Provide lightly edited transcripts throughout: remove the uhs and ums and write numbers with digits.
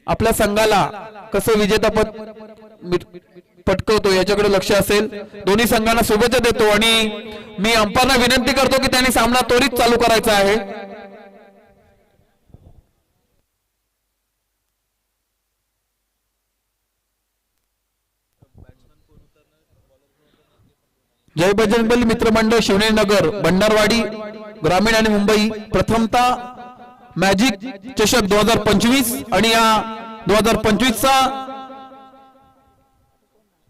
आपल्या संघाला कसं विजेतापद पटकवतो याच्याकडे लक्ष असेल। दोन्ही संघांना शुभेच्छा देतो आणि मी अंपायरना विनंती करतो की त्यांनी सामना त्वरित चालू करायचा आहे। जय बजरंगबली मित्रमंडळ शिवनेरीनगर भंडारवाडी ग्रामीण आणि मुंबई प्रथमतः मॅजिक चषक 2025 आणि या 2025 चा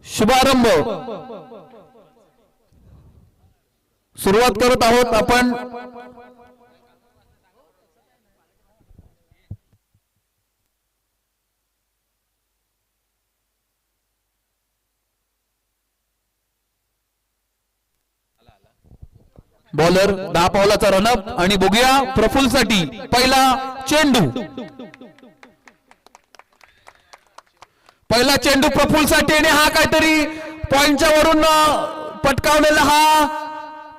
शुभारंभ सुरुवात करत आहोत आपण। बॉलर 10 पावलाचा रनअप आणि बघूया प्रफुल्ल साठी पहिला चेंडू प्रफुल्ल साठी आणि हा काहीतरी पॉइंटच्या वरून पटकावलेला हा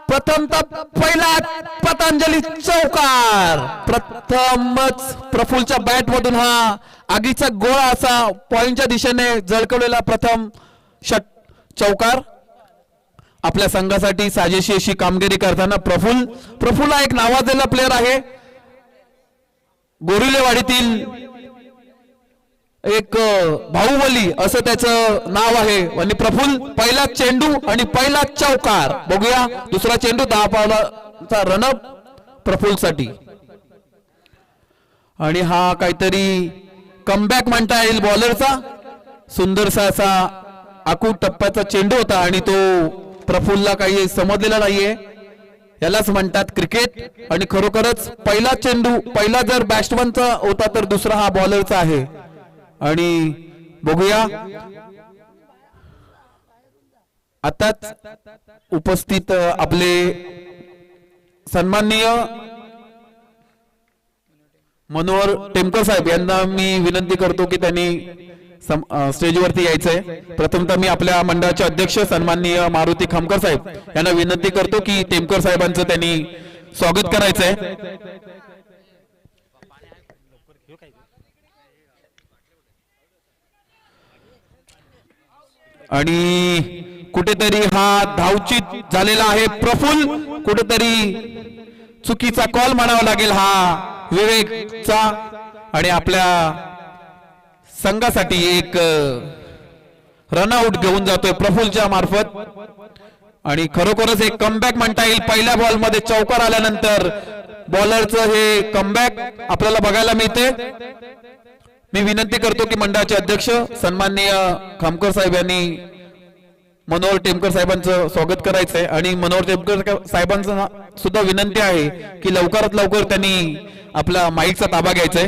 प्रथमतः पहिला पतंजली चौकार। प्रथमच प्रफुल्लच्या बॅट मधून हा आगीचा गोळा असा पॉइंटच्या दिशेने झळकवलेला प्रथम चौकार। आपल्या संघासाठी साजेशी अशी कामगिरी करताना प्रफुल्ल हा एक नावाजलेला प्लेयर आहे। गोरिलेवाडीतील एक बाहुबली असं त्याचं नाव आहे आणि प्रफुल्ल पहिला चेंडू आणि पहिला चौकार। बघूया दुसरा चेंडू 10 पावलाचा रनअप प्रफुल्ल साठी आणि हा काहीतरी कमबॅक म्हणता येईल बॉलरचा। सुंदरसा असा आखूड टप्प्याचा चेंडू होता आणि तो प्रफुल्लला काही समजलेला नाहीये। यालाच म्हणतात क्रिकेट आणि खरोखरच पहिला चेंडू पहिला जर बॅट्समनचा होता तर दुसरा हा बॉलरचा आहे। आणि बघूया आताच उपस्थित आपले सन्माननीय मनोहर टेमकर साहेब यांना मी विनंती करतो की त्यांनी स्टेजवरती यायचंय। प्रथमतः मी आपल्या मंडळाचे अध्यक्ष सन्माननीय मारुती खामकर साहेब यांना विनंती करतो की टेमकर साहेबांचं त्यांनी स्वागत करायचंय। आणि कुठेतरी हा धावचित झालेला आहे प्रफुल्ल, कुठेतरी चुकीचा कॉल म्हणावा लागेल हा विवेकचा आणि आपल्या संघासाठी एक रनआउट घेऊन जातोय प्रफुल्लच्या मार्फत। आणि खरोखरच एक कमबॅक म्हणता येईल। पहिल्या बॉल मध्ये चौकार आल्यानंतर बॉलरचं हे कमबॅक आपल्याला बघायला मिळते। मी विनंती करतो की मंडळाचे अध्यक्ष सन्माननीय खामकर साहेब यांनी मनोहर टेमकर साहेबांचं स्वागत करायचंय आणि मनोहर टेमकर साहेबांचं सुद्धा विनंती आहे की लवकरात लवकर त्यांनी आपला माईकचा ताबा घ्यायचाय।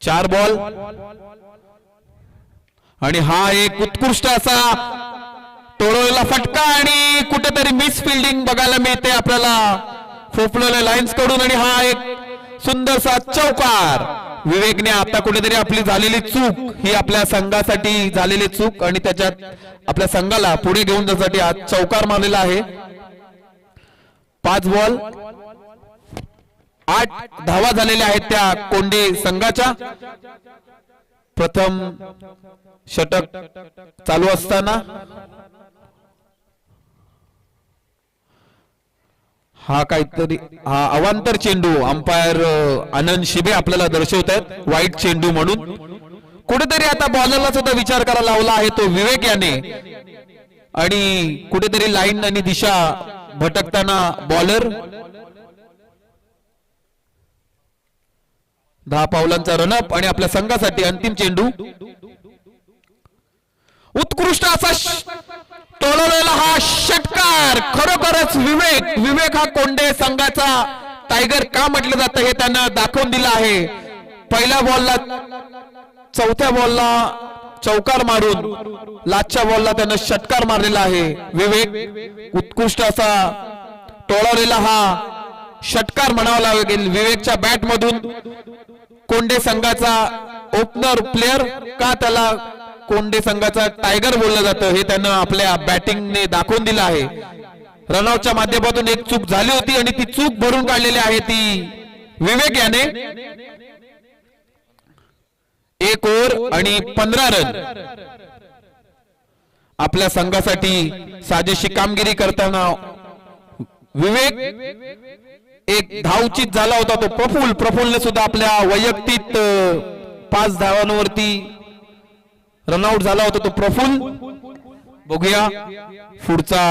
चार बॉल आणि हा एक उत्कृष्ट असा तोडलेला फटका आणि कुठेतरी मिस फिल्डिंग बघायला मिळते आपल्याला फोफलेल्या लाईन्स कडून आणि हा एक सुंदरसा चौकार। विवेकने आता कुठेतरी आपली झालेली चूक ही आपल्या संघासाठी झालेली चूक आणि त्याच्यात आपल्या संघाला पुढे घेऊन जाण्यासाठी आज चौकार मारलेला आहे। 5 बॉल 8 धावा झालेल्या आहेत त्या कोंडे संघाच्या। प्रथम षटक चालू असताना हा काहीतरी हा अवांतर चेंडू अंपायर आनंद शिबे आपल्याला दर्शवत आहेत वाईट चेंडू म्हणून। कुठेतरी आता बॉलरला सुद्धा विचार करायला लावला आहे तो विवेक याने आणि कुठेतरी लाईन आणि दिशा भटकताना बॉलर 10 पावलांचा रनअप आणि आपल्या संघासाठी अंतिम चेंडू। उत्कृष्ट असा तोडलेला हा षटकार। खरोखरच विवेक हा कोंडे संघाचा टायगर का म्हटलं जातं हे त्यांना दाखवून दिलं आहे। पहिल्या बॉलला चौथ्या बॉलला चौकार मारून लास्टच्या बॉलला त्यानं षटकार मारलेला आहे। विवेक उत्कृष्ट असा तोडलेला हा षटकार म्हणावा लागेल विवेकच्या बॅट मधून। कोंडे संघाचा ओपनर प्लेयर का त्याला कोंडे संघाचा टायगर बोललं जातं हे त्यानं आपल्या बॅटिंगने दाखवून दिलं आहे. रनआउटच्या माध्यमातून एक चूक झाली होती आणि ती चूक भरून काढलेली आहे ती विवेक याने. 1 ओव्हर आणि 15 रन आपल्या संघासाठी साजेशी कामगिरी करताना विवेक. एक धावचीत झाला होता तो प्रफुल्लने सुद्धा आपल्या वैयक्तिक 5 धावांवरती रनआउट झाला होता तो प्रफुल्ल. बघूया पुढचा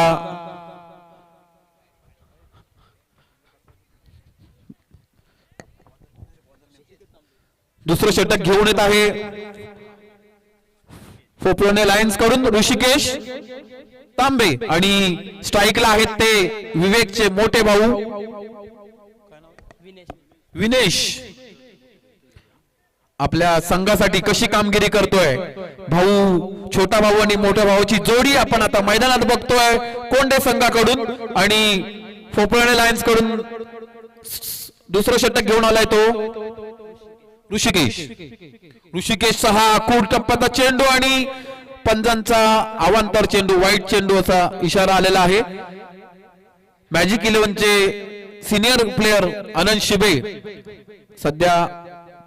दुसरं षटक घेऊन येत आहे फोपलोने लायन्स कडून ऋषिकेश तांबे आणि स्ट्राईकला आहेत ते विवेकचे मोठे भाऊ विनेश. आपल्या संघासाठी कशी कामगिरी करतोय भाऊ, छोटा भाऊ आणि मोठ्या भाऊची जोडी आपण आता मैदानात बघतोय कोंडे संघाकडून. आणि फोपलोने लायन्स कडून दुसरं षटक घेऊन आलाय तो ऋषिकेशचा हा कूड टप्प्याचा चेंडू आणि पंजांचा अवांतर चेंडू, वाईट चेंडू असा इशारा आलेला आहे. मॅजिक 11चे सिनियर प्लेयर अनंत शिबे सध्या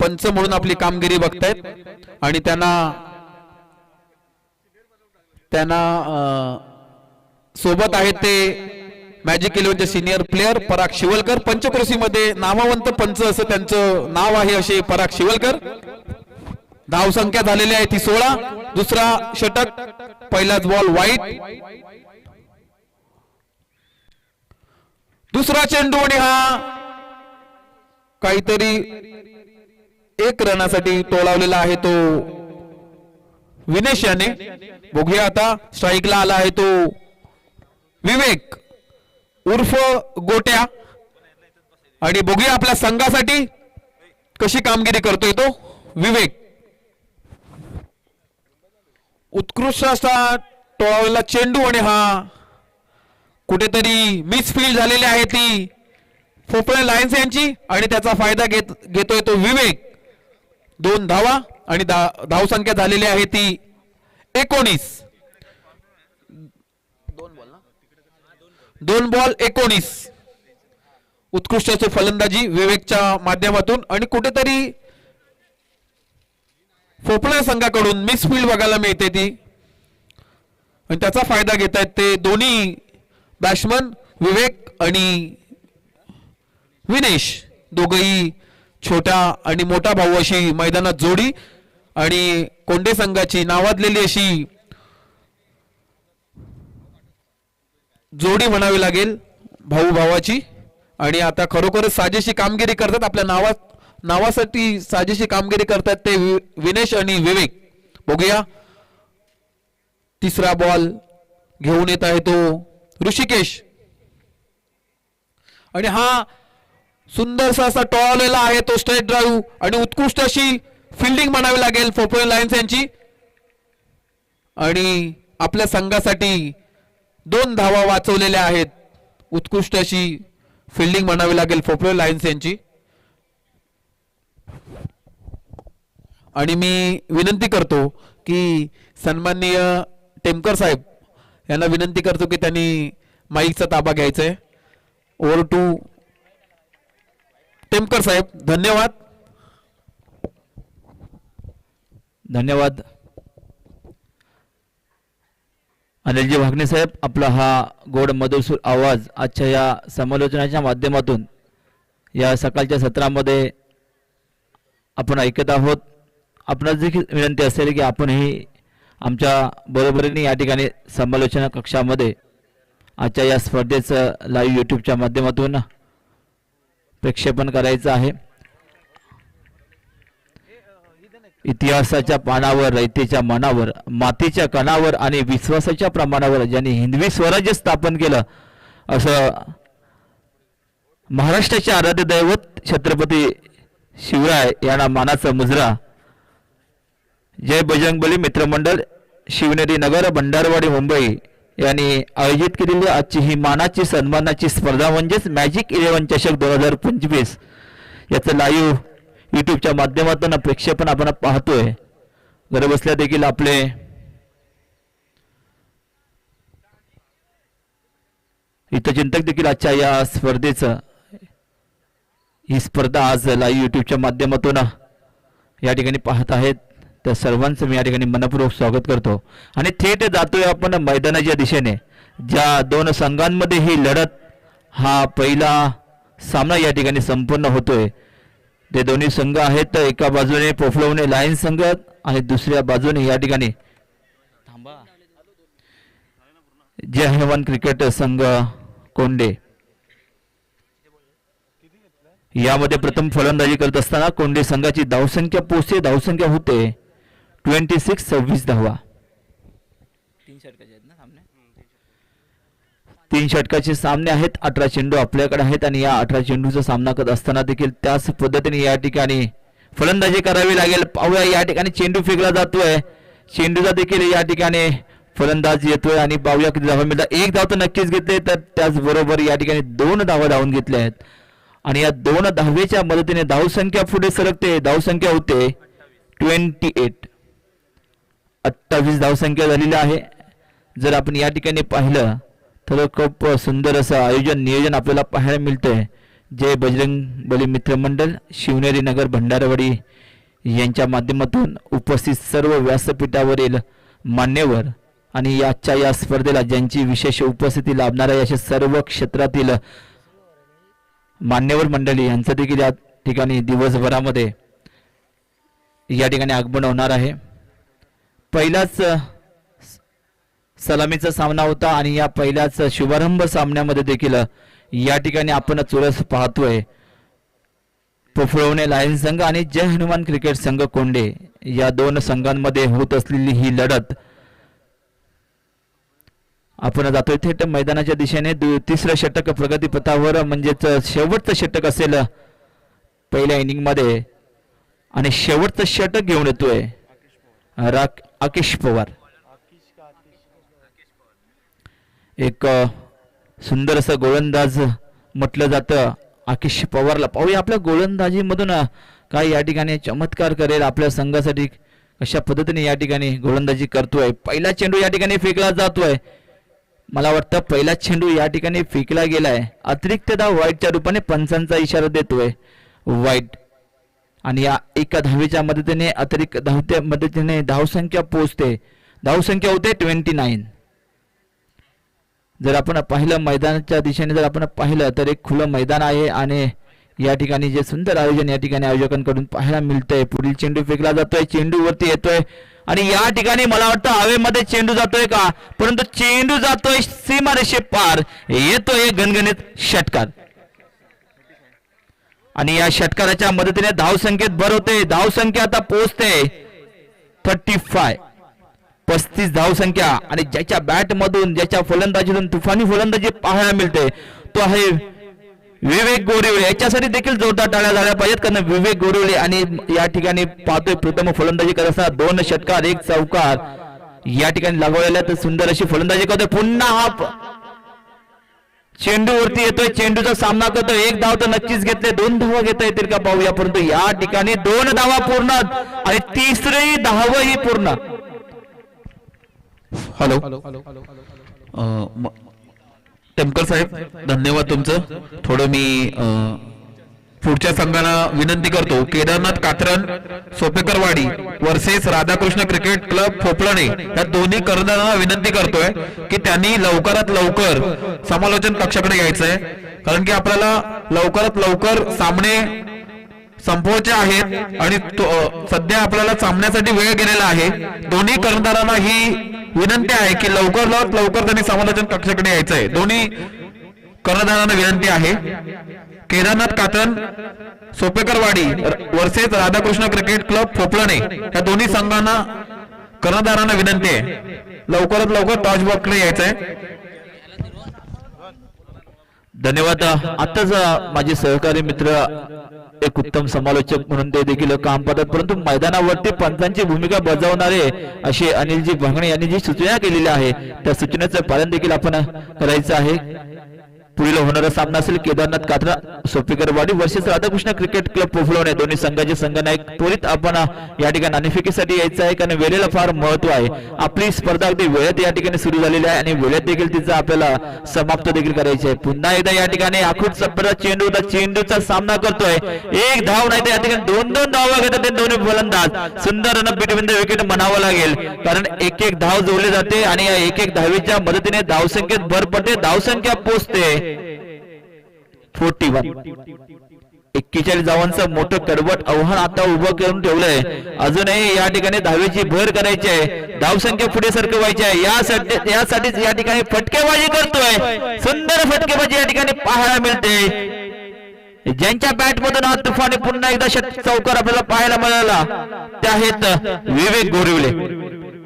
पंच म्हणून आपली कामगिरी बघतायत आणि त्यांना सोबत आहेत ते मॅजिक 11चे सिनियर प्लेयर पराग शिवलकर. पंचक्रोशीमध्ये नामवंत पंच असं त्यांचं नाव आहे असे पराग शिवलकर. धाव संख्या झालेली आहे ती 16. दुसरा षटक, पहिलाच बॉल वाईट. दुसरा चेंडू आणि हा काहीतरी 1 रनासाठी टोलावलेला आहे तो विनेश याने. बघूया आता स्ट्राईकला आला आहे तो विवेक उर्फ गोट्या. आणि बघूया आपल्या संघासाठी कशी कामगिरी करतोय तो विवेक. उत्कृष्ट असा टोळावलेला चेंडू आणि हा कुठेतरी मिसफील्ड झालेली आहे ती फोपळे लायन्स यांची आणि त्याचा फायदा घेतोय तो विवेक. 2 धावा आणि धाव संख्या झालेली आहे ती 19. 2 बॉल 19. उत्कृष्ट अशी फलंदाजी विवेकच्या माध्यमातून आणि कुठेतरी फोपळा संघाकडून मिसफील्ड बघायला मिळते ती आणि त्याचा फायदा घेत आहेत ते दोन्ही बॅट्समन विवेक आणि विनेश. दोघही छोटा आणि मोठा भाऊ अशी मैदानात जोडी आणि कोंडे संघाची नावाजलेली अशी जोडी म्हणावी लागेल भाऊ भावाची. आणि आता खरोखरच साजेशी कामगिरी करतात आपल्या नावासाठी साजेशी कामगिरी करतात ते विनेश आणि विवेक. बघूया तिसरा बॉल घेऊन येत आहे तो ऋषिकेश आणि हा सुंदरसा असा टोळलेला आहे तो स्ट्रेट ड्राईव्ह आणि उत्कृष्ट अशी फिल्डिंग म्हणावी लागेल फोपळे लायन्स यांची. आणि आपल्या संघासाठी 2 धावा वाचवलेल्या आहेत. उत्कृष्ट अशी फिल्डिंग म्हणावी लागेल फोपळे लायन्स यांची. आणि मी विनंती करतो की सन्माननीय टेमकर साहेब यांना विनंती करतो की त्यांनी माईकचा ताबा घ्यायचा आहे. ओव्हर टू टेमकर साहेब. धन्यवाद. धन्यवाद अनिलजी वाघणे साहेब. आपला हा गोड मधुर आवाज आजच्या या समालोचनाच्या माध्यमातून या सकाळच्या सत्रामध्ये आपण ऐकत आहोत. आपणास देखील विनंती असेल की आपणही आमच्या बरोबरीने या ठिकाणी समालोचना कक्षामध्ये आजच्या या स्पर्धेचं लाईव्ह यूट्यूबच्या माध्यमातून प्रक्षेपण करायचं आहे. इतिहासाच्या पानावर, रयतेच्या मनावर, मातीच्या कणावर आणि विश्वासाच्या प्रमाणावर ज्यांनी हिंदवी स्वराज्य स्थापन केलं असं महाराष्ट्राचे आराध्य दैवत छत्रपती शिवराय यांना मानाचा मुजरा. जय बजरंगबली मित्रमंडळ शिवनेरी नगर भंडारवाडी मुंबई यांनी आयोजित केलेली आजची ही मानाची सन्मानाची स्पर्धा म्हणजेच मॅजिक 11 चषक 2025 याचं लाईव्ह यूट्यूबच्या माध्यमातून प्रक्षेपण आपण पाहतोय. घर बसल्या देखील आपले हितचिंतक देखील आजच्या या स्पर्धेचं ही स्पर्धा आज लाईव्ह युट्यूबच्या माध्यमातून या ठिकाणी पाहत आहेत त्या सर्वांचं मी या ठिकाणी मनपूर्वक स्वागत करतो आणि थेट जातोय आपण मैदानाच्या दिशेने. ज्या दोन संघांमध्ये ही लढत हा पहिला सामना या ठिकाणी संपन्न होतोय ते दोन्ही संघ आहेत. एका बाजूने पोफळवणे लायन्स संघ आणि दुसऱ्या बाजूने या ठिकाणी जय हनुमान क्रिकेट संघ कोंडे. यामध्ये प्रथम फलंदाजी करत असताना कोंडे संघाची धावसंख्या पोहोचते. धावसंख्या होते 26 26 धावा. 3 षटकाचे सामने आहेत. 18 चेंडू आपल्याकडे आहेत आणि या 18 चेंडूचा सामना करत असताना देखील त्याच पद्धतीने या ठिकाणी फलंदाजी करावी लागेल. पाहूया या ठिकाणी चेंडू फेकला जातोय. चेंडूचा देखील या ठिकाणी फलंदाज येतोय आणि पाहूया किती धावा मिळतात. 1 धाव तर नक्कीच घेतले तर त्याचबरोबर या ठिकाणी 2 धावा धावून घेतल्या आहेत आणि या 2 धावेच्या मदतीने धावसंख्या पुढे सरकते. धावसंख्या होते 28. 28 धावसंख्या झालेली आहे. जर आपण या ठिकाणी पाहिलं तर खूप सुंदर असं आयोजन नियोजन आपल्याला पाहायला मिळतंय. जय बजरंग बली मित्र मंडळ शिवनेरी नगर भंडारवाडी यांच्या माध्यमातून उपस्थित सर्व व्यासपीठावरील मान्यवर आणि आजच्या या स्पर्धेला ज्यांची विशेष उपस्थिती लाभणार आहे अशा सर्व क्षेत्रातील मान्यवर मंडळी यांचं देखील या ठिकाणी दिवसभरामध्ये या ठिकाणी आगमन होणार आहे. पहिलाच सलामीचा सामना होता आणि या पहिल्याच शुभारंभ सामन्यामध्ये देखील या ठिकाणी आपण चुरस पाहतोय. पोफळवणे लायन्स संघ आणि जय हनुमान क्रिकेट संघ कोंडे या 2 संघांमध्ये होत असलेली ही लढत. आपण जातोय थेट मैदानाच्या दिशेने. 3रं षटक प्रगतीपथावर म्हणजेच शेवटचं षटक असेल पहिल्या इनिंग मध्ये आणि शेवटचं षटक घेऊन येतोय आकेश पवार. एक सुंदर असं गोलंदाज म्हटलं जातं आकेश पवारला. पाहूया आपल्या गोलंदाजीमधून काय या ठिकाणी चमत्कार करेल आपल्या संघासाठी कशा पद्धतीने या ठिकाणी गोलंदाजी करतोय. पहिला चेंडू या ठिकाणी फेकला जातोय. मला वाटतं पहिला चेंडू या ठिकाणी फेकला गेलाय. अतिरिक्त धाव वाईटच्या रूपाने पंचांचा इशारा देतोय वाईट आणि या एका धावेच्या मदतीने अतिरिक्त धावत्या मदतीने धावसंख्या पोहोचते. धावसंख्या होते 29. जर आपण पाहिलं मैदानाच्या दिशेने जर आपण पाहिलं तर एक खुलं मैदान आहे आणि या ठिकाणी जे सुंदर आयोजन या ठिकाणी आयोजकांकडून पाहायला मिळतंय. पुढील चेंडू फेकला जातोय. चेंडू वरती येतोय आणि या ठिकाणी मला वाटतं हवेमध्ये चेंडू जातोय का परंतु चेंडू जातोय सीमारेषे पार. येतोय गणगणित षटकार आणि या षटकाराच्या मदतीने धावसंख्येत भर होते. धावसंख्या आता पोहोचते 35. 35 धावसंख्या आणि ज्याच्या बॅट मधून ज्याच्या फलंदाजीतून तुफानी फलंदाजी पाहायला मिळते तो आहे विवेक गोरेवळे. याच्यासाठी देखील जोरदार टाळ्या झाल्या पाहिजेत कारण विवेक गोरेवळे आणि या ठिकाणी पाहतोय प्रथम फलंदाजी करत असताना 2 षटकार 1 चौकार या ठिकाणी लागवलेल्या तर सुंदर अशी फलंदाजी करतोय. पुन्हा हा चेंडू वरती येतोय. चेंडूचा सामना करतोय. 1 धाव तर नक्कीच घेतले. 2 धावा घेता येतील का पाहूया परंतु या ठिकाणी 2 धावा पूर्ण आणि 3री धाव ही पूर्ण. हॅलो टेमकर साहेब धन्यवाद तुमचं. थोडं मी पुढच्या संघाला विनंती करतो. Kedarnath Katran Sopekarwadi versus Radhakrishna cricket club Phopalne या दोन्ही कर्णधारांना विनंती करतोय की त्यांनी लवकरात लवकर समालोचन कक्षाकडे यायचंय कारण की आपल्याला लवकरात लवकर सामने संपवायचे आहेत आणि सध्या आपल्याला सामन्यासाठी वेळ गेलेला आहे. दोन्ही कर्णधारांना ही विनंती आहे की लवकरात लवकर त्यांनी समालोचन कक्षाकडे यायचंय. दोन्ही कर्णधारांना विनंती आहे. Kedarnath Katran Sopekarwadi versus Radhakrishna cricket club Phopalne या दोन्ही संघांना कर्णधारांना विनंती आहे लवकरात लवकर टॉस बॉक्सकडे यायचंय. धन्यवाद. आताच माझे सहकारी मित्र एक उत्तम समालोचक म्हणून ते देखील काम पाहतात परंतु मैदानावरती पंचांची भूमिका बजावणारे असे अनिलजी भांगणे यांनी जी सूचना केलेली आहे त्या सूचनेचं पालन देखील आपण करायचं आहे. पुढील होणारा सामना असेल Kedarnath Katra Sopekarwadi versus Radhakrishna cricket club Pophalwane दोन्ही संघाचे संघनायक त्वरित आपण या ठिकाणी नाणेफेकीसाठी यायचं आहे, कारण वेळेला फार महत्व आहे. आपली स्पर्धा अगदी वेळेत या ठिकाणी सुरू झालेली आहे आणि वेळेत देखील तिचा आपल्याला समाप्त देखील करायची आहे. पुन्हा एकदा या ठिकाणी आखूड चप्पला चेंडू होता, चेंडूचा सामना करतोय. एक धाव नाही तर या ठिकाणी दोन धावा घेतात ते दोन्ही फलंदाज. सुंदर रन बिटवीन द विकेट म्हणावं लागेल, कारण एक एक धाव जोडली जाते आणि या एक एक धावेच्या मदतीने धावसंख्येत भर पडते, धावसंख्या पोहोचते 41. 41 धावांचं मोठं कडवट आव्हान आता उभं करून ठेवलंय. अजूनही या ठिकाणी धावेची भर करायची आहे, धावसंख्या पुढे सरकवायची आहे. यासाठीच या ठिकाणी फटकेबाजी करतोय. सुंदर फटकेबाजी या ठिकाणी पाहायला मिळते. ज्यांच्या बॅट मधून हा तुफानी पुन्हा एकदा चौकार आपल्याला पाहायला मिळाला ते आहेत विवेक गोरिवले.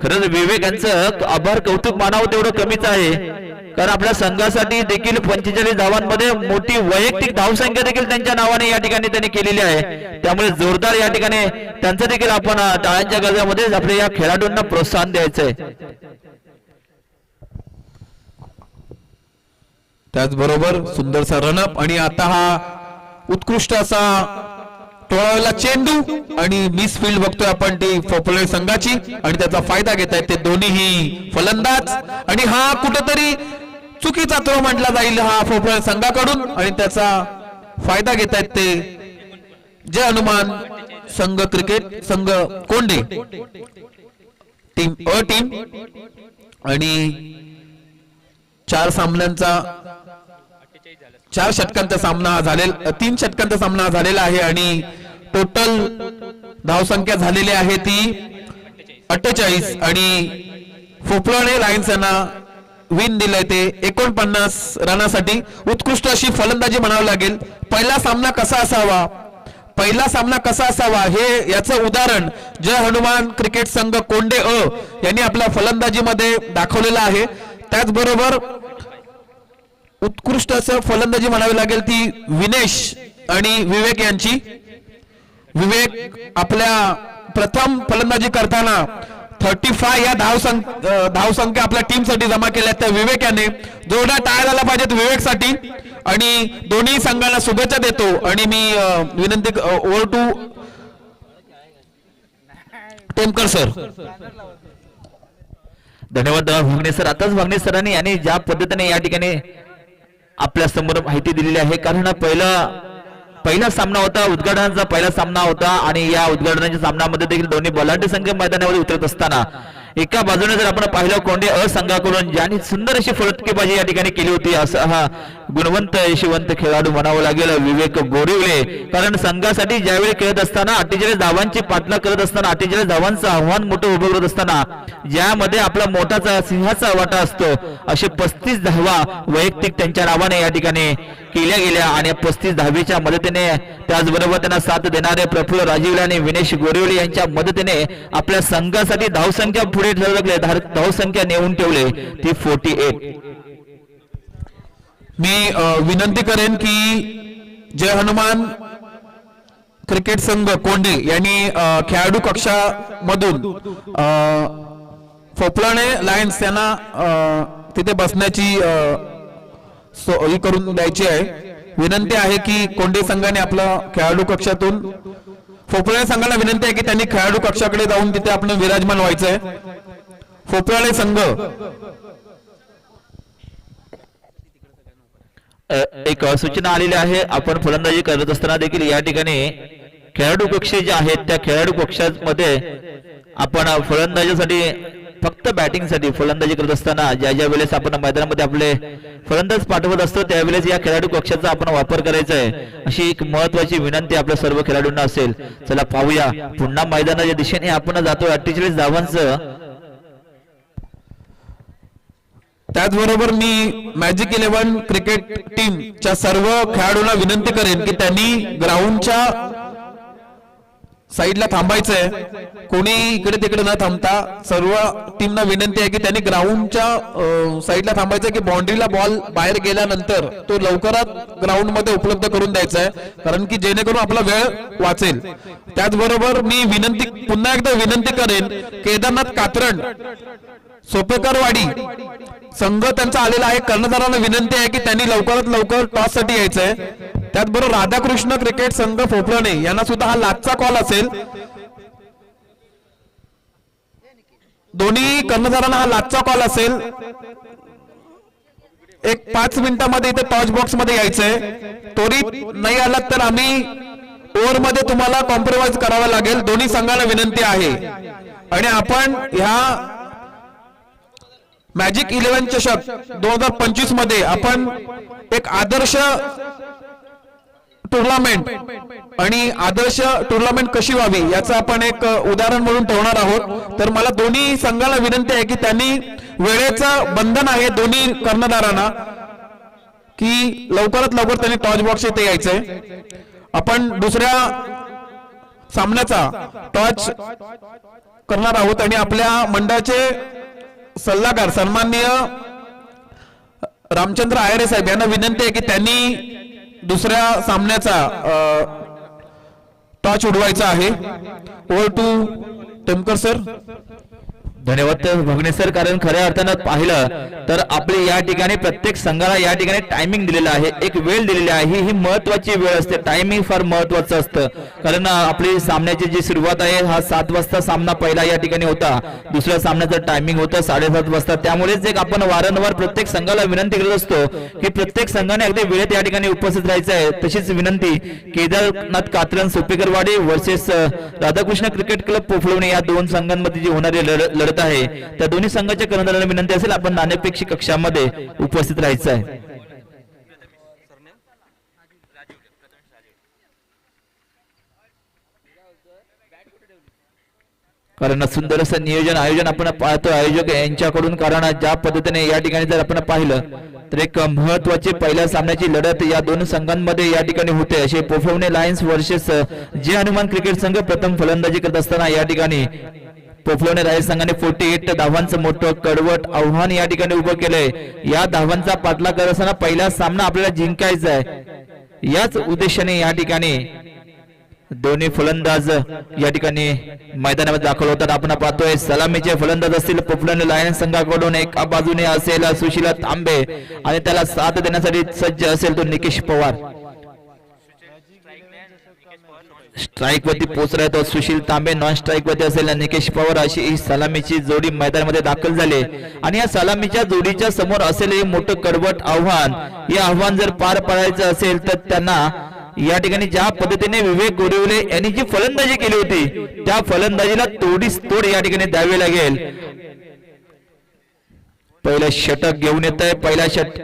खरंच विवेक यांचं आभार कौतुक मानावं तेवढं कमीच आहे, कारण आपल्या संघासाठी देखील 45 धावांमध्ये मोठी वैयक्तिक धावसंख्या देखील त्यांच्या नावाने या ठिकाणी त्यांनी केलेली आहे. त्यामुळे जोरदार या ठिकाणी त्यांचं देखील आपण टाळ्यांच्या गजरामध्ये आपल्या या खेळाडूंना प्रोत्साहन द्यायचंय. त्याचबरोबर सुंदरसा रनअप आणि आता हा उत्कृष्ट असा टोळावलेला चेंडू आणि मिस फील्ड बघतोय आपण ती पोफळे संघाची, आणि त्याचा फायदा घेत आहेत ते दोन्हीही फलंदाज. आणि हा कुठेतरी चुकीचा थ्रो म्हटला जाईल हा पोफळे संघाकडून, आणि त्याचा फायदा घेत आहेत ते जय हनुमान संघ क्रिकेट संघ कोंडे टीम अ टीम. आणि 4 सामन्यांचा 4 षटकांचा सामना झालेला 3 षटकांचा सामना झालेला आहे आणि टोटल धावसंख्या झालेली आहे ती 48. आणि पोफळे लायन्स यांना विन दिलंय ते 49 रनासाठी. उत्कृष्ट अशी फलंदाजी म्हणावं लागेल. पहिला सामना कसा असावा हे याचं उदाहरण जय हनुमान क्रिकेट संघ कोंडे अ यांनी आपल्या फलंदाजीमध्ये दाखवलेलं आहे. त्याचबरोबर उत्कृष्ट असं फलंदाजी म्हणावी लागेल ती विनेश आणि विवेक यांची. विवेक आपल्या प्रथम फलंदाजी करताना 35 या धावसंख्या आपल्या टीम साठी जमा केल्या, त्या विवेक याने जोरदार टाळ्या झाला पाहिजेत विवेकसाठी. आणि दोन्ही संघांना शुभेच्छा देतो. आणि मी विनंती ओव्हर टू टेमकर सर. धन्यवाद भागणे सर. आताच भागणे सरांनी यांनी ज्या पद्धतीने या ठिकाणी आपल्या समोर माहिती दिलेली आहे, कारण पहिला सामना होता, उद्घाटनाचा पहिला सामना होता आणि या उद्घाटनाच्या सामन्यामध्ये देखील दोन्ही बलाढ्य संघ मैदानावर उतरत असताना एका बाजूने जर आपण पाहिलं कोंडे अ संघाकडून ज्यांनी सुंदर अशी फलंदाजी या ठिकाणी केली होती, असा हा गुणवंत यशवंत खेळाडू म्हणावं लागेल विवेक गोरिवले. कारण संघासाठी ज्यावेळी खेळत असताना 48 धावांची पाठलाग करत असताना 48 धावांचं आव्हान मोठं उभं करत असताना ज्यामध्ये आपला मोठाचा सिंहाचा वाटा असतो, असे 35 धावा वैयक्तिक त्यांच्या नावाने या ठिकाणी केल्या गेल्या. आणि 35 धावेच्या मदतीने त्याचबरोबर त्यांना साथ देणारे प्रफुल्ल राजीवले आणि विनेश गोरिवले यांच्या मदतीने आपल्या संघासाठी धावसंख्या पुढे ठरवले, धावसंख्या नेऊन ठेवले ती 48. मी विनंती करेन की जय हनुमान क्रिकेट संघ कोंडे यांनी खेळाडू कक्षामधून पोफळे लायन्स यांना तिथे बसण्याची सोय करून द्यायची आहे. विनंती आहे की कोंडे संघाने आपला खेळाडू कक्षातून पोफळे संघाला विनंती आहे की त्यांनी खेळाडू कक्षाकडे जाऊन तिथे आपण विराजमान व्हायचंय. पोफळे संघ एक सूचना आलेली आहे. आपण फलंदाजी करत असताना देखील या ठिकाणी खेळाडू कक्ष जे आहेत त्या खेळाडू कक्षामध्ये आपण फलंदाजीसाठी फक्त बॅटिंगसाठी फलंदाजी करत असताना ज्या वेळेस आपण मैदानामध्ये आपले फलंदाज पाठवत असतो त्यावेळेस या खेळाडू कक्षाचा आपण वापर करायचा आहे, अशी एक महत्वाची विनंती आपल्या सर्व खेळाडूंना असेल. चला पाहूया पुन्हा मैदानाच्या दिशेने आपण जातो 48 धावांचं. त्याचबरोबर मी मॅजिक 11 क्रिकेट टीमच्या सर्व खेळाडूंना विनंती करेन की त्यांनी ग्राउंडच्या साईडला थांबायचंय. कोणी इकडे तिकडे न थांबता सर्व टीमना विनंती आहे की त्यांनी ग्राउंडच्या साईडला थांबायचं, की बाउंड्रीला बॉल बाहेर गेल्यानंतर तो लवकरात ग्राउंड मध्ये उपलब्ध करून द्यायचा आहे, कारण की जेणेकरून आपला वेळ वाचेल. त्याचबरोबर मी पुन्हा एकदा विनंती करेन केदारनाथ कात्रंड सोपेकरवाडी संघ त्यांचा आलेला आहे. कर्णधारांना विनंती आहे की त्यांनी लवकरात लवकर टॉस साठी यायचंय. त्याचबरोबर राधाकृष्ण क्रिकेट संघ फोफळणे यांना सुद्धा हा लाचचा कॉल असेल. दोन्ही कर्णधारांना हा लाचचा कॉल असेल. एक 5 मिनिटांमध्ये इथे टॉच बॉक्स मध्ये यायचंय. त्वरित नाही आलात तर आम्ही ओव्हर मध्ये तुम्हाला कॉम्प्रोमाइज करावं लागेल. दोन्ही संघाला विनंती आहे. आणि आपण ह्या मॅजिक 11 चषक 2025 मध्ये आपण एक आदर्श टुर्नामेंट आणि आदर्श टुर्नामेंट कशी व्हावी याचं आपण एक उदाहरण म्हणून ठेवणार आहोत. तर मला दोन्ही संघाला विनंती आहे की त्यांनी वेळेचं बंधन आहे दोन्ही कर्णधारांना की लवकरात लवकर त्यांनी टॉच बॉक्स इथे यायचंय. आपण दुसऱ्या सामन्याचा टॉच करणार आहोत आणि आपल्या मंडळाचे सल्लागार सन्माननीय रामचंद्र आयरे साहेब यांना विनंती आहे की त्यांनी दुसऱ्या सामन्याचा टॉच उडवायचा आहे. Over to Temkar sir. धन्यवाद भगणे सर. कारण खऱ्या अर्थानं पाहिलं तर आपले या ठिकाणी प्रत्येक संघाला या ठिकाणी टायमिंग दिलेला आहे, एक वेळ दिलेली आहे. ही महत्वाची वेळ असते. टायमिंग फार महत्वाचं असतं. कारण आपली सामन्याची जी सुरुवात आहे हा 7 वाजता सामना पहिला या ठिकाणी होता. दुसऱ्या सामन्याचं टायमिंग होतं 7:30 वाजता. त्यामुळेच एक आपण वारंवार प्रत्येक संघाला विनंती करत असतो की प्रत्येक संघाने अगदी वेळेत या ठिकाणी उपस्थित राहायचं आहे. तशीच विनंती Kedarnath Katran Supekarwadi versus Radhakrishna cricket club Pophalwane या 2 संघांमध्ये जी होणारी लढत आहे त्या दोन्ही संघाच्या कर्णधारांना विनंती असेल आपण नाणेपेक्षी कक्षामध्ये उपस्थित राहायचं आहे. कारण सुंदर असं नियोजन आयोजन आपण पाहतो आयोजक यांच्याकडून. कारण ज्या पद्धतीने या ठिकाणी जर आपण पाहिलं तर एक महत्वाची पहिल्या सामन्याची लढत या 2 संघांमध्ये या ठिकाणी होते. असे पोफळवणे लायन्स वर्सेस जे हनुमान क्रिकेट संघ प्रथम फलंदाजी करत असताना या ठिकाणी पोफळवणे रायस संघाने 48 धावांचं मोठं कडवट आव्हान या ठिकाणी उभं केलंय. या धावांचा पाठलाग करत असताना पहिला सामना आपल्याला जिंकायचा आहे. याच उद्देशाने या ठिकाणी दोन्ही फलंदाज या ठिकाणी मैदानामध्ये दाखल होतात. आपण पाहतोय सलामीचे फलंदाज असतील पोफळवणे लायन्स संघाकडून. एका बाजूने असेल सुशीला तांबे आणि त्याला साथ देण्यासाठी सज्ज असेल तो निकेश पवार. स्ट्राईक वरती पोहोचलाय तो सुशील तांबे. नॉन स्ट्राईक वरती असेल निकेश पवार. अशी ही सलामीची जोडी मैदानामध्ये दाखल झाली आणि या सलामीच्या जोडीच्या समोर असेल हे मोठं कडवट आव्हान. हे आव्हान जर पार पाडायचं असेल तर त्यांना या ठिकाणी ज्या पद्धतीने विवेक गोरेवले यांनी जी फलंदाजी केली होती त्या फलंदाजीला तोडीस तोड या ठिकाणी द्यावी लागेल. पहिलं षटक घेऊन येत आहे. पहिला षटक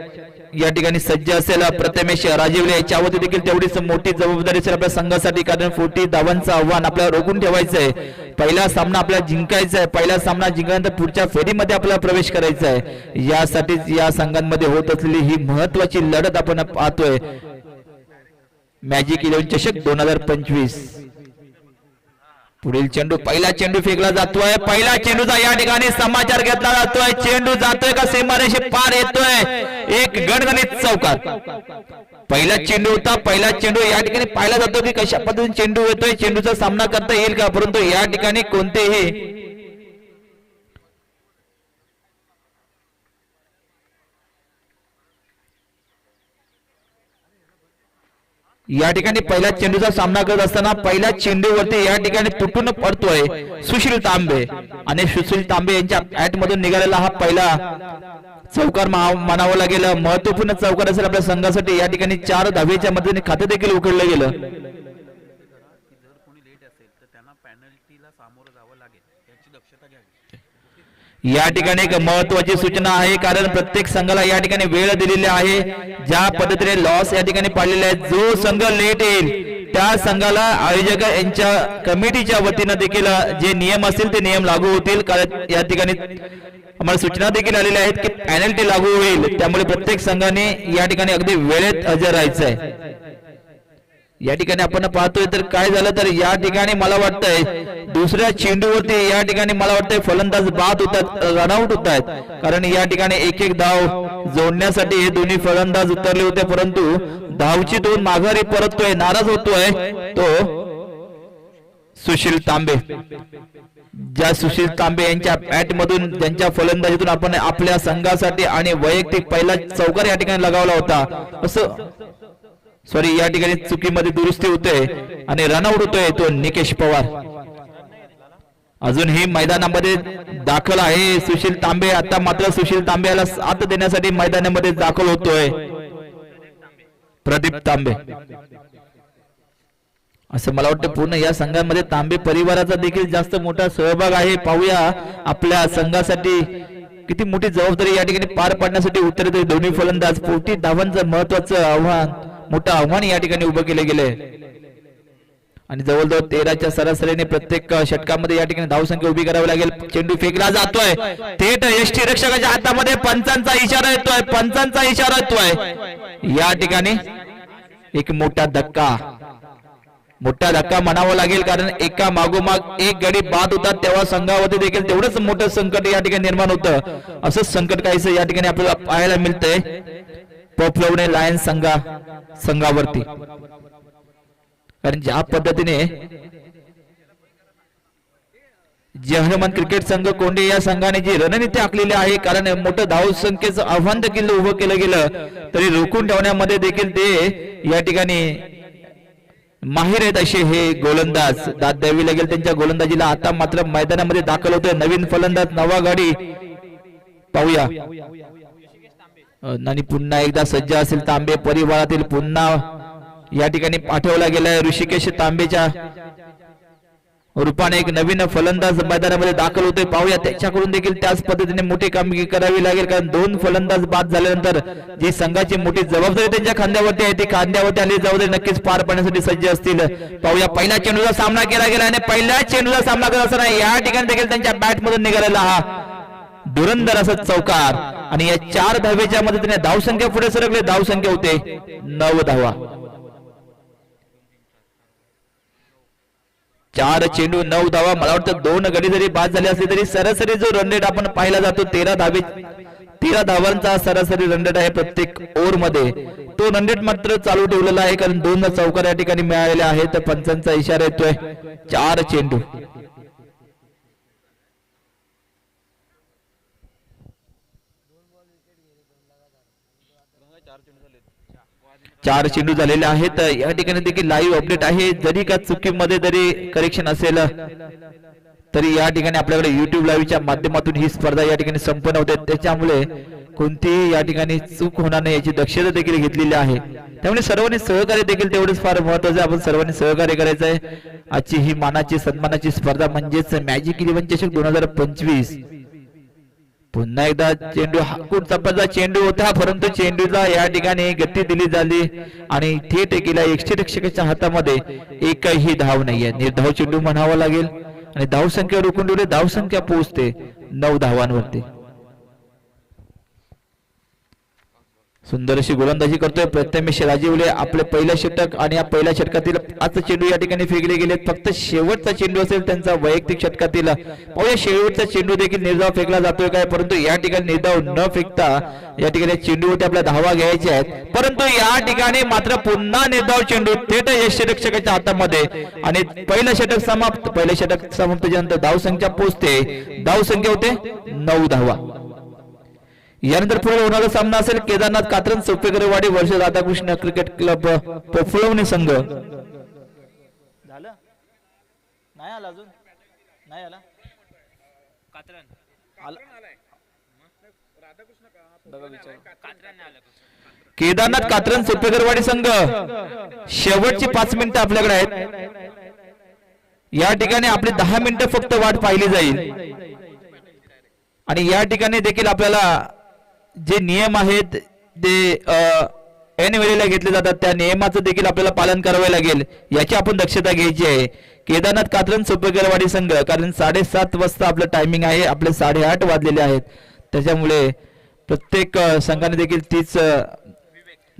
या ठिकाणी सज्ज असेल प्रथमेश राजीवले. याच्यावरती देखील तेवढीच मोठी जबाबदारी असेल आपल्या संघासाठी. कारण 40 धावांचं आव्हान आपल्याला रोखून ठेवायचं आहे. पहिला सामना आपल्याला जिंकायचा आहे. पहिला सामना जिंकल्यानंतर पुढच्या फेरीमध्ये आपल्याला प्रवेश करायचा आहे. यासाठीच या संघांमध्ये होत असलेली ही महत्वाची लढत आपण पाहतोय. मॅजिक 11 चषक 2025. पुढील चेंडू पहिला चेंडू फेकला जातोय. पहिला चेंडूचा या ठिकाणी समाचार घेतला जातोय. चेंडू जातोय का सीमारेषे पार येतोय. एक गणगणित चौकार. पहिला चेंडू होता. पहिला चेंडू या ठिकाणी पाहिला जातो की कशा पद्धतीने चेंडू येतोय. चेंडूचा सामना करता येईल का. परंतु या ठिकाणी कोणतेही या ठिकाणी पहिल्या चेंडूचा सामना करत असताना पहिल्या चेंडूवरती या ठिकाणी तुटून पडतोय सुशील तांबे. आणि सुशील तांबे यांच्या बॅट मधून निघालेला हा पहिला चौकार मानावा लागेल. महत्वपूर्ण चौकार असेल आपल्या संघासाठी. या ठिकाणी 4 धावेच्या मदतीने खाते देखील उघडलं गेलं. या ठिकाणी एक महत्वाची सूचना आहे. कारण प्रत्येक संघाला या ठिकाणी वेळ दिलेली आहे. ज्या पद्धतीने लॉस या ठिकाणी पाडलेले आहेत. जो संघ लेट येईल त्या संघाला आयोजक यांच्या कमिटीच्या वतीनं देखील जे नियम असतील ते नियम लागू होतील. कारण या ठिकाणी आम्हाला सूचना देखील आलेल्या आहेत की पेनल्टी लागू होईल. त्यामुळे प्रत्येक संघाने या ठिकाणी अगदी वेळेत हजर राहायचं आहे. या ठिकाणी आपण पाहतोय तर काय झालं तर या ठिकाणी मला वाटतंय दुसऱ्या चेंडूवरती या ठिकाणी मला वाटतंय फलंदाज बाद होतात, रनआउट होत आहेत. कारण या ठिकाणी एक धाव जोडण्यासाठी हे दोन्ही फलंदाज उतरले होते. परंतु धावची 2 माघारी परततोय. नाराज होतोय तो सुशील तांबे. ज्या सुशील तांबे यांच्या बॅट मधून त्यांच्या फलंदाजीतून आपण आपल्या संघासाठी आणि वैयक्तिक पहिला चौकार या ठिकाणी लगावला होता. असं सॉरी या ठिकाणी चुकीमध्ये दुरुस्ती होते आणि रनआउट होतोय तो निकेश पवार. अजूनही मैदानामध्ये दाखल आहे सुशील तांबे. आता मात्र सुशील तांबेला साथ देण्यासाठी मैदानामध्ये दाखल होतोय प्रदीप तांबे. असं मला वाटतं पूर्ण या संघामध्ये तांबे परिवाराचा देखील जास्त मोठा सहभाग आहे. पाहूया आपल्या संघासाठी किती मोठी जबाबदारी या ठिकाणी पार पाडण्यासाठी उतरते दोन्ही फलंदाज. 40 धावांचं महत्वाचं आव्हान, मोठं आव्हान या ठिकाणी उभं केले गेले आणि जवळजवळ 13च्या सरासरीने प्रत्येक षटकामध्ये या ठिकाणी धावसंख्या उभी करावी लागेल. चेंडू फेकला जातोय थेट यष्टी रक्षकाच्या हातामध्ये. पंचांचा इशारा येतोय, पंचांचा इशारा येतोय. या ठिकाणी एक मोठा धक्का म्हणावा लागेल, कारण एका मागोमाग एक गडी बाद होतात तेव्हा संघावरती देखील तेवढंच मोठं संकट या ठिकाणी निर्माण होतं. असंच संकट काहीच या ठिकाणी आपल्याला पाहायला मिळतंय पॉप्युलर लायन्स संघावरती. कारण ज्या पद्धतीने हनुमान क्रिकेट संघ कोंडे या संघाने जी रणनीती आखलेली आहे, कारण मोठं धावसंख्येचं आव्हान देखील उभं केलं गेलं तरी रोखून ठेवण्यामध्ये देखील ते या ठिकाणी माहिर आहेत असे हे गोलंदाज. दाद द्यावी लागेल त्यांच्या गोलंदाजीला. आता मात्र मैदानामध्ये दाखल होतोय नवीन फलंदाज, नवा गाडी. पाहूया आणि पुन्हा एकदा सज्ज असेल तांबे परिवारातील. पुन्हा या ठिकाणी पाठवला गेलाय ऋषिकेश तांबेच्या रूपाने एक नवीन फलंदाज मैदानामध्ये दाखल होतोय. पाहूया त्याच्याकडून देखील त्याच पद्धतीने मोठी कामगिरी करावी लागेल, कारण 2 फलंदाज बाद झाल्यानंतर जी संघाची मोठी जबाबदारी त्यांच्या खांद्यावरती आहे ती खांद्यावरती आलेली जबाबदारी नक्कीच पार पाडण्यासाठी सज्ज असतील. पाहूया पहिल्या चेंडूचा सामना केला गेला आणि पहिल्या चेंडूचा सामना करत असताना या ठिकाणी देखील त्यांच्या बॅट मधून निघालेला हा धुरंधर असा चौकार आणि या 4 धावेच्या मदतीने धावसंख्या पुढे सरकले. धावसंख्या होते 9 धावा. 4 चेंडू 9 धावा. मला वाटतं 2 गडी जरी बाद झाले असले तरी सरासरी जो रन रेट आपण पाहिला जातो 13 धावांचा सरासरी रन रेट आहे प्रत्येक ओव्हर मध्ये. तो रन रेट मात्र चालू ठेवलेला आहे, कारण 2 चौकार या ठिकाणी मिळालेले आहेत. पंचांचा इशारा येतोय 4 चेंडू. 4 चेंडू झालेले आहेत. या ठिकाणी देखील लाईव्ह अपडेट आहे. जरी का चुकीमध्ये जरी करेक्शन असेल तरी या ठिकाणी आपल्याकडे YouTube लाईव्हच्या माध्यमातून ही स्पर्धा या ठिकाणी संपन्न होते. त्याच्यामुळे कोणतीही या ठिकाणी चूक होणार नाही याची दक्षता देखील घेतलेली आहे. त्यामुळे सर्वांनी सहकार्य देखील तेवढंच फार महत्वाचं आहे. आपण सर्वांनी सहकार्य करायचं आहे. आजची ही मानाची सन्मानाची स्पर्धा म्हणजेच मॅजिक 11 चषक 2025. पुन्हा एकदा चेंडू हाकून चपाचा चेंडू होता, परंतु चेंडूला या ठिकाणी गती दिली झाली आणि थेट गेला यष्टीरक्षकाच्या हातामध्ये. एकही धाव नाहीये. निर्धाव चेंडू म्हणावा लागेल आणि धावसंख्या रोखून ठेवली. धावसंख्या पोहोचते 9 धावांवरती. सुंदर अशी गोलंदाजी करतोय प्रथमेश राजीवले. आपले पहिलं षटक आणि या पहिल्या षटकातील 5 चेंडू या ठिकाणी फेकले गेले. फक्त शेवटचा चेंडू असेल त्यांचा वैयक्तिक षटकातील. पाहूया शेवटचा चेंडू देखील निर्धाव फेकला जातोय काय, परंतु या ठिकाणी निर्धाव न फेकता या ठिकाणी चेंडूवरती आपल्या धावा घ्यायच्या आहेत. परंतु या ठिकाणी मात्र पुन्हा निर्धाव चेंडू थेट यष्टीरक्षकाच्या हातामध्ये आणि पहिलं षटक समाप्त. पहिलं षटक समाप्त झाल्यानंतर धावसंख्या पोहोचते. धावसंख्या होते 9 धावा. यानंतर पुढे होणारा सामना असेल केदारनाथ कात्रज सोपेकरवाडी वर्ष राधाकृष्ण क्रिकेट क्लब पोफळवणी संघ. झालं नाही आला अजून, नाही आला केदारनाथ कात्रज सोपेकरवाडी संघ. शेवटची 5 मिनिटं आपल्याकडे आहेत. या ठिकाणी आपली 10 मिनिटं फक्त वाट पाहिली जाईल आणि या ठिकाणी देखील आपल्याला जे नियम आहेत ते ऐन वेळेला घेतले जातात. त्या नियमाचं देखील आपल्याला पालन करावे लागेल, याची आपण दक्षता घ्यायची आहे. केदारनाथ कात्रज सोपेकरवाडी संघ, कारण 7:30 वाजता आपलं टायमिंग आहे. आपले 8:30 वाजलेले आहेत. त्याच्यामुळे प्रत्येक संघाने देखील तीच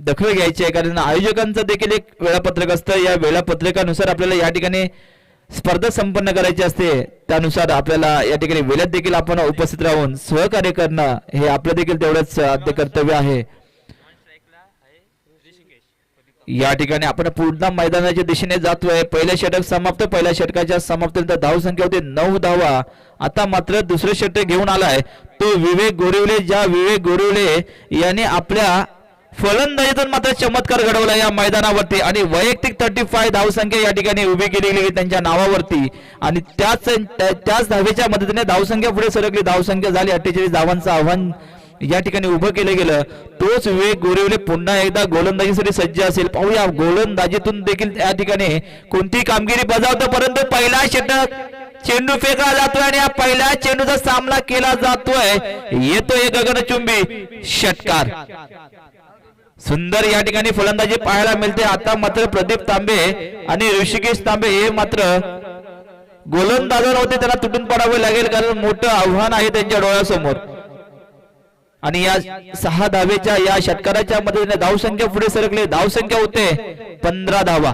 दखल घ्यायची आहे, कारण आयोजकांचं देखील एक वेळापत्रक असतं. या वेळापत्रकानुसार आपल्याला या ठिकाणी स्पर्धा संपन्न करायची असते. त्यानुसार आपल्याला या ठिकाणी वेळेत देखील आपण उपस्थित राहून सहकार्य करणं हे आपलं देखील तेवढंच आद्य कर्तव्य आहे. या ठिकाणी आपण पुन्हा मैदानाच्या दिशेने जातोय. पहिलं षटक समाप्त. पहिल्या षटकाच्या समाप्तीनंतर धावसंख्या होती 9 धावा. आता मात्र दुसरं षटक घेऊन आलाय तो विवेक गोरिवले. ज्या विवेक गोरिवले याने आपल्या फलंदाजीतून मात्र चमत्कार घडवला या मैदानावरती आणि वैयक्तिक 35 धावसंख्या या ठिकाणी उभी केली गेली त्यांच्या नावावरती आणि त्याच धावेच्या मदतीने धावसंख्या पुढे सरकली. धावसंख्या झाली 48 धावांचं आव्हान या ठिकाणी उभं केलं गेलं. तोच विवेक गोरेवले पुन्हा एकदा गोलंदाजीसाठी सज्ज असेल. पाहूया गोलंदाजीतून देखील या ठिकाणी कोणती कामगिरी बजावतो, परंतु पहिला षटक चेंडू फेकला जातोय आणि या पहिल्या चेंडूचा सामना केला जातोय. येतोय गगनचुंबी षटकार. सुंदर या ठिकाणी फलंदाजी पाहायला मिळते. आता मात्र प्रदीप तांबे आणि ऋषिकेश तांबे हे मात्र गोलंदाजावर होते, त्यांना तुटून पडावे लागेल कारण मोठं आव्हान आहे त्यांच्या डोळ्यासमोर. आणि या 6 धावेच्या या षटकाराच्या मदतीने धावसंख्या पुढे सरकले. धावसंख्या होते 15 धावा.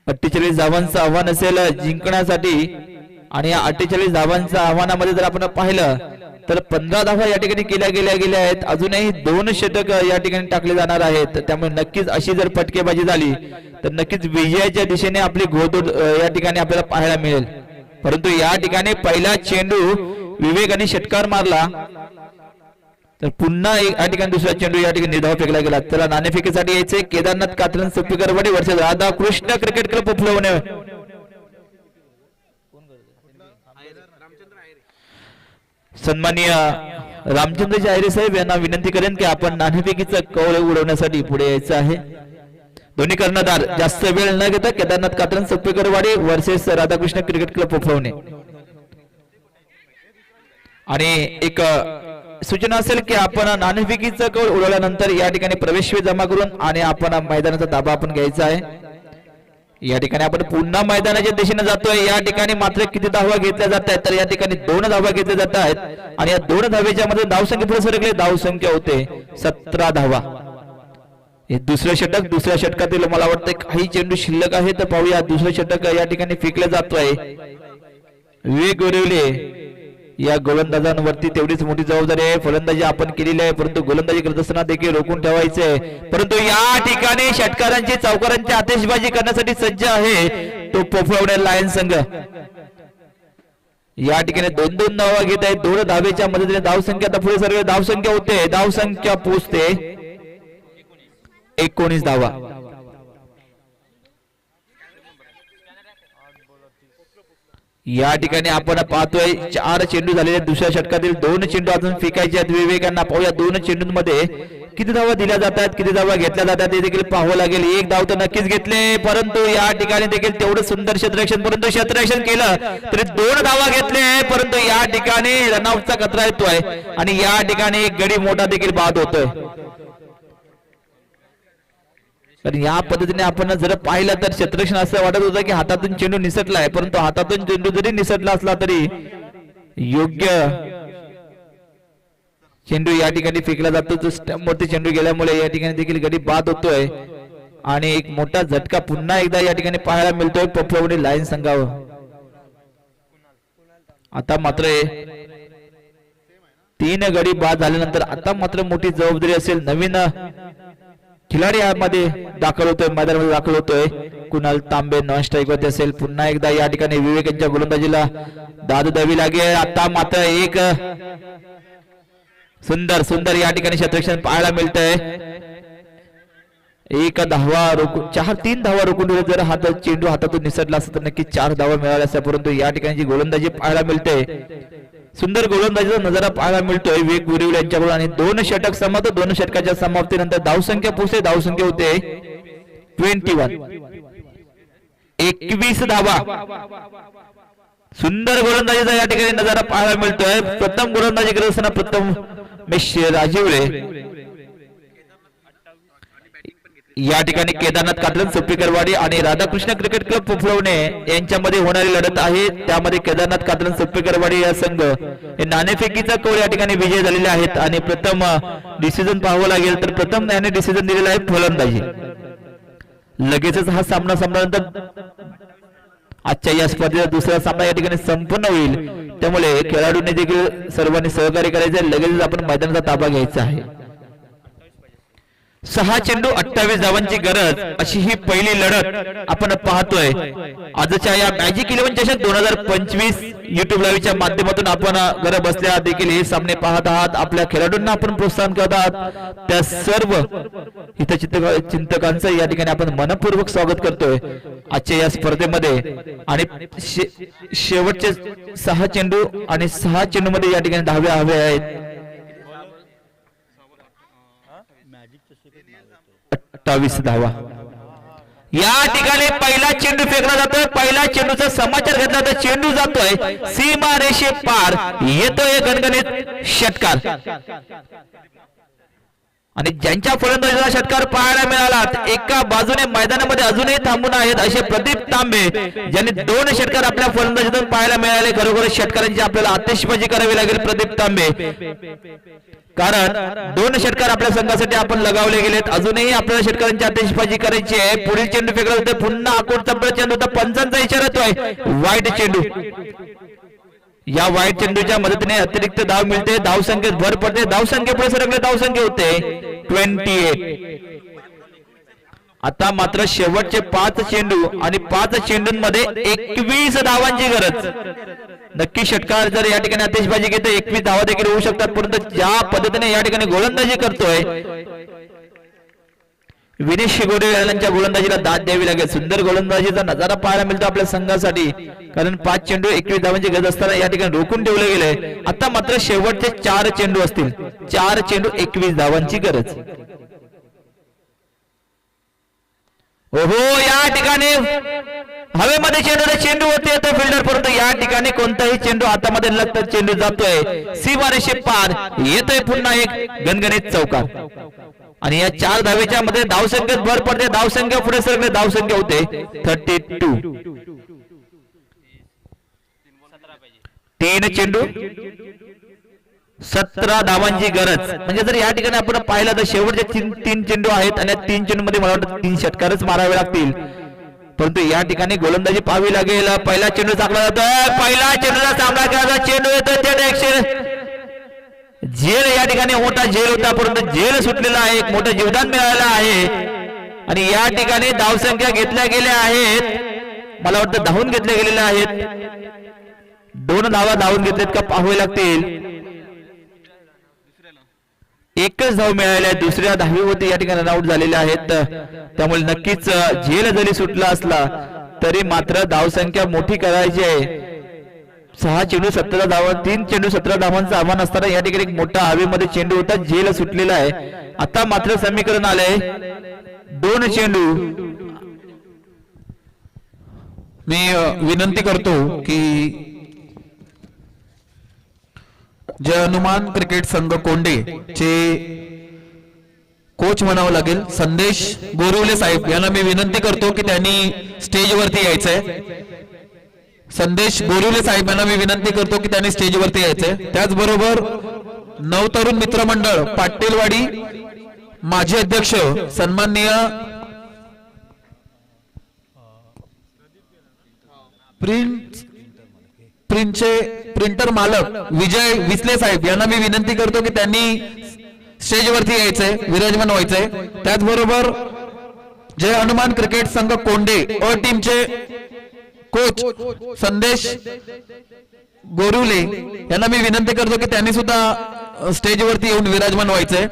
48 धावांचं आव्हान असेल जिंकण्यासाठी आणि या 48 धावांच्या आव्हानामध्ये जर आपण पाहिलं तर 15 धावा या ठिकाणी केल्या गेल्या आहेत. अजूनही 2 षटक या ठिकाणी टाकले जाणार आहेत. त्यामुळे नक्कीच अशी जर फटकेबाजी झाली तर नक्कीच विजयाच्या दिशेने आपली घोडदौड या ठिकाणी आपल्याला पाहायला मिळेल. परंतु या ठिकाणी पहिला चेंडू विवेकाने षटकार मारला तर पुन्हा या ठिकाणी दुसरा चेंडू या ठिकाणी निर्धाव फेकला गेला. त्याला नाणेफेकीसाठी यायचे Kedarnath कात्रन Suppikarwadi versus Radhakrishna cricket club Upalwane. सन्माननीय रामचंद्र आयरे साहेब यांना विनंती करेन की आपण नाणेफेकीचं कौल उडवण्यासाठी पुढे यायचं आहे. दोन्ही कर्णधार जास्त वेळ न घेता Kedarnath कात्रन Suppikarwadi versus Radhakrishna cricket club उपलवणे. आणि एक सूचना असेल की आपण नाणेफेकीचं कौल उडवल्यानंतर या ठिकाणी प्रवेश फी जमा करून आणि आपण मैदानाचा ताबा आपण घ्यायचा आहे. या ठिकाणी आपण पुन्हा मैदानाच्या दिशेने जातोय. या ठिकाणी मात्र किती धावा घेतल्या जात आहेत तर या ठिकाणी 2 धावा घेतल्या जात आहेत आणि या 2 धावेच्या मध्ये धावसंख्या पुढे सरकली. धावसंख्या होते 17 धावा. हे दुसरं षटक. दुसऱ्या षटकातील मला वाटतं काही चेंडू शिल्लक आहे तर पाहूया. दुसरं षटक या ठिकाणी फेकलं जातोय. विवेक गोरेवले या गोलंदाजांवरती तेवढीच मोठी जबाबदारी आहे. फलंदाजी आपण केलेली आहे परंतु गोलंदाजी करत असताना देखील रोखून ठेवायचे. परंतु या ठिकाणी षटकारांची चौकारांची आतिषबाजी करण्यासाठी सज्ज आहे तो पोफळवणे लायन संघ. या ठिकाणी 2-2 धावा घेत आहेत. 2 धावेच्या मदतीने धावसंख्या आता पुढे सर्व धावसंख्या होते. धावसंख्या पोहोचते 19 धावा. या ठिकाणी आपण पाहतोय 4 चेंडू झालेले. दुसऱ्या षटकातील 2 चेंडू अजून फेकायचे आहेत विवेकांना. पाहूया 2 चेंडूंमध्ये किती धावा दिल्या जातात, किती धावा घेतल्या जातात हे देखील पाहावं लागेल. 1 धाव तर नक्कीच घेतले परंतु या ठिकाणी देखील तेवढं सुंदर क्षेत्ररक्षण, परंतु क्षेत्ररक्षण केलं तरी 2 धावा घेतले परंतु या ठिकाणी रनआउटचा खतरा येतोय आणि या ठिकाणी एक गडी मोठा देखील बाद होतोय. कारण या पद्धतीने आपण जर पाहिलं तर क्षेत्ररक्षण असं वाटत होतं की हातातून चेंडू निसटलाय परंतु हातातून चेंडू जरी निसटला असला तरी योग्य चेंडू या ठिकाणी फेकला जातो. स्टंपवरती चेंडू गेल्यामुळे या ठिकाणी देखील गडी बाद होतोय आणि एक मोठा झटका पुन्हा एकदा या ठिकाणी पाहायला मिळतोय पोफळवणे लायन संघावर. आता मात्र 3 गडी बाद झाल्यानंतर आता मात्र मोठी जबाबदारी असेल. नवीन खिलाडी यामध्ये दाखल होतोय, मैदानामध्ये दाखल होतोय. कुणाल तांबे नॉन स्ट्राईक वरती असेल. पुन्हा एकदा या ठिकाणी विवेक यांच्या गोलंदाजीला दाद द्यावी लागेल. आता मात्र एक सुंदर सुंदर या ठिकाणी क्षेत्ररक्षण पाहायला मिळतंय. 1 धावा रोखून 3 धावा रोखून जर हातात चेंडू हातातून निसटला असता तर नक्की 4 धावा मिळाल्या असत्या परंतु या ठिकाणी जी गोलंदाजी पाहायला मिळते सुंदर गोलंदाजीचा नजारा पाहायला मिळतोय विवेक गोरेवले यांच्याकडून. आणि 2 षटक समाप्त. 2 षटकाच्या समाप्तीनंतर धावसंख्या पोहोचते. धावसंख्या होते 21 धावा. सुंदर गोलंदाजीचा या ठिकाणी नजारा पाहायला मिळतोय. प्रथम गोलंदाजी करत असताना प्रथम राजीवले या ठिकाणी केदारनाथ कात्रन सुप्पीकरवाडी आणि राधाकृष्ण क्रिकेट क्लब पोफळवणे यांच्यामध्ये होणारी लढत आहे. त्यामध्ये केदारनाथ कात्रन सुप्पीकरवाडी या संघ हे नाणेफेकीचा कौल या ठिकाणी विजय झालेले आहेत आणि प्रथम डिसिजन पाहावं लागेल तर प्रथम याने डिसिजन दिलेला आहे फलंदाजी. लगेचच हा सामना संपल्यानंतर आजच्या या स्पर्धेचा दुसरा सामना या ठिकाणी संपन्न होईल. त्यामुळे खेळाडूंनी देखील सर्वांनी सहकार्य करायचे. लगेचच आपण मैदानाचा ताबा घ्यायचा आहे. 6 चेंडू 28 धावांची गरज अशी ही पहिली लढत आपण पाहतोय आजच्या या मॅजिक 11 चषक 2025 युट्यूब लाईव्हच्या माध्यमातून आपण घर बसल्या देखील हे सामने पाहत आहात. आपल्या खेळाडूंना आपण प्रोत्साहन करत आहात. त्या सर्व हितचिंतकांचं या ठिकाणी आपण मनपूर्वक स्वागत करतोय आजच्या या स्पर्धेमध्ये. आणि शेवटचे 6 चेंडू आणि 6 चेंडू मध्ये या ठिकाणी धावे हवे आहेत. 28 धावा. या ठिकाणी पहिला चेंडू फेकला जातोय. पहिला चेंडूचा समाचार घेतला तर चेंडू जातोय सीमा रेषे पार. येतोय गणगणित षटकार. आणि ज्यांच्या फलंदाजीचा षटकार पाहायला मिळाला एका बाजूने मैदानामध्ये अजूनही थांबून आहेत असे प्रदीप तांबे ज्यांनी 2 षटकार आपल्या फलंदाजीतून पाहायला मिळाले. खरोखर षटकारांची आपल्याला आतिषबाजी करावी लागेल प्रदीप तांबे, कारण 2 षटकार आपल्या संघासाठी आपण लगावले गेलेत. अजूनही आपल्याला षटकारांची आतिषबाजी करायची आहे. पुढील चेंडू फेकला जातोय. पुन्हा आकोट चपळ चेंडू होता. पंचांचा इशारा येतोय वाईट चेंडू. या वाईट चेंडूच्या मदतीने अतिरिक्त धाव मिळते. धावसंख्येत भर पडते. धावसंख्ये पुढे सरकले. धावसंख्या होते 28. आता मात्र शेवटचे 5 चेंडू आणि 5 चेंडूंमध्ये 21 धावांची गरज. नक्की षटकार जर या ठिकाणी आतिषबाजी घेते 21 धावा देखील होऊ शकतात. परंतु ज्या पद्धतीने या ठिकाणी गोलंदाजी करतोय विनेश शिगोडे यांच्या गोलंदाजीला दाद द्यावी लागेल. सुंदर गोलंदाजीचा नजारा पाहायला मिळतो आपल्या संघासाठी, कारण 5 चेंडू 21 धावांची गरज असताना या ठिकाणी रोखून ठेवले गेले. आता मात्र शेवटचे 4 चेंडू असतील. 4 चेंडू 21 धावांची गरज. ओहो, या ठिकाणी हवेमध्ये चेंडू होते येतो फिल्डर, परंतु या ठिकाणी कोणताही चेंडू हातामध्ये लागतो. चेंडू जातोय सीमारेषे पार. येतोय पुन्हा एक गणगणित चौकार. आणि या 4 धावेच्या मध्ये धावसंख्येत भर पडते. धावसंख्या पुढे सरकले. धावसंख्या होते 32. 3 चेंडू 17 धावांची गरज. म्हणजे जर या ठिकाणी आपण पाहिलं तर शेवटचे 3 चेंडू आहेत आणि 3 चेंडू मध्ये मला वाटतं 3 षटकारच मारावे लागतील. परंतु या ठिकाणी गोलंदाजी पाहावी लागेल. पहिला चेंडू चाकला जातोय. पहिला चेंडूचा सामना केला. चेंडू येतो झेल. या ठिकाणी मोठा झेल होता, परंतु झेल सुटलेला आहे. एक मोठं जीवदान मिळालं आहे. आणि या ठिकाणी धावसंख्या घेतल्या गेल्या आहेत. मला वाटतं धावून घेतल्या गेलेल्या आहेत. 2 धावा धावून घेतल्यात का पाहावे लागतील. एकच धाव मिळाल्या. दुसऱ्या धावीवरती या ठिकाणी रनआउट झालेले आहेत. त्यामुळे नक्कीच झेल जरी सुटला असला तरी मात्र धावसंख्या मोठी करायची आहे. 6 चेंडू 17 धावा. 3 चेंडू 17 धावांचं आव्हान असताना या ठिकाणी एक मोठा हवेमध्ये चेंडू होता. झेल सुटलेला आहे. आता मात्र समीकरण आलंय 2 चेंडू. मी विनंती करतो की जय हनुमान क्रिकेट संघ कोंडे चे कोच म्हणावं लागेल संदेश बोरिवले साहेब यांना मी विनंती करतो की त्यांनी स्टेजवरती यायचंय. संदेश बोरिवले साहेब यांना मी विनंती करतो की त्यांनी स्टेजवरती यायचंय. त्याचबरोबर नवतरुण मित्रमंडळ पाटीलवाडी माजी अध्यक्ष सन्माननीय प्रिंटर मालक विजय विसले साहेब यांना मी विनंती करतो की त्यांनी स्टेजवरती यायचंय, विराजमान व्हायचंय. त्याचबरोबर जय हनुमान क्रिकेट संघ कोंडे अ टीमचे कोच संदेश बोरिवले यांना मी विनंती करतो की त्यांनी सुद्धा स्टेजवरती येऊन विराजमान व्हायचंय.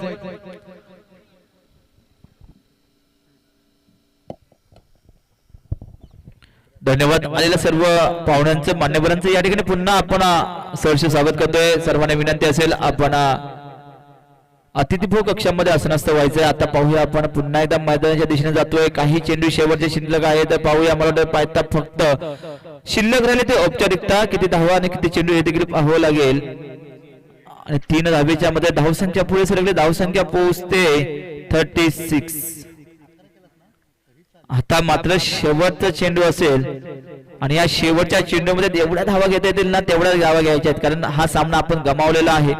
धन्यवाद. आलेल्या सर्व पाहुण्यांचं मान्यवरांचं या ठिकाणी पुन्हा आपण सहर्ष स्वागत करतोय. सर्वांना विनंती असेल आपण अतिथीभोग कक्षामध्ये आसनस्थ व्हायचंय. आता पाहूया आपण पुन्हा एकदा मैदानाच्या दिशेने जातोय. काही चेंडू शेवटचे शिल्लक आहेत. पाहूया. मला वाटतं पायता फक्त शिल्लक राहिले ते औपचारिकता. किती धावा आणि किती चेंडू हे देखील पाहावं लागेल. आणि 3 धावेच्या मध्ये धावसंख्या पुढे सरकली. धावसंख्या पोहोचते 36. आता मात्र शेवटचा चेंडू असेल आणि या शेवटच्या चेंडूमध्ये एवढ्या धावा घेता येतील ना तेवढ्या धावा घ्यायच्या आहेत, कारण हा सामना आपण गमावलेला आहे.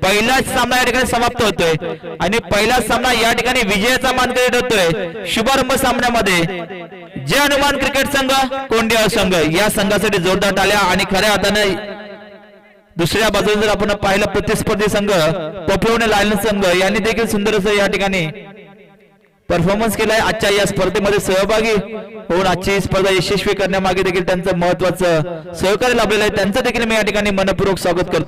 पहिलाच सामना या ठिकाणी समाप्त होतोय आणि पहिलाच सामना या ठिकाणी विजयाचा मानकरी ठरतोय. शुभारंभ सामन्यामध्ये जय हनुमान क्रिकेट संघ कोंडिया संघ या संघासाठी जोरदार टाळ्या. आणि खऱ्या अर्थाने दुसऱ्या बाजूला जर आपण पाहिलं प्रतिस्पर्धी संघ पोपलवणे लायन्स संघ यांनी देखील सुंदर असं या ठिकाणी परफॉर्मन्स केलाय आजच्या या स्पर्धेमध्ये सहभागी होऊन आजची स्पर्धा यशस्वी करण्यामागे देखील त्यांचं महत्वाचं सहकार्य लाभलेलं आहे. त्यांचं देखील मी या ठिकाणी मनपूर्वक स्वागत करतो.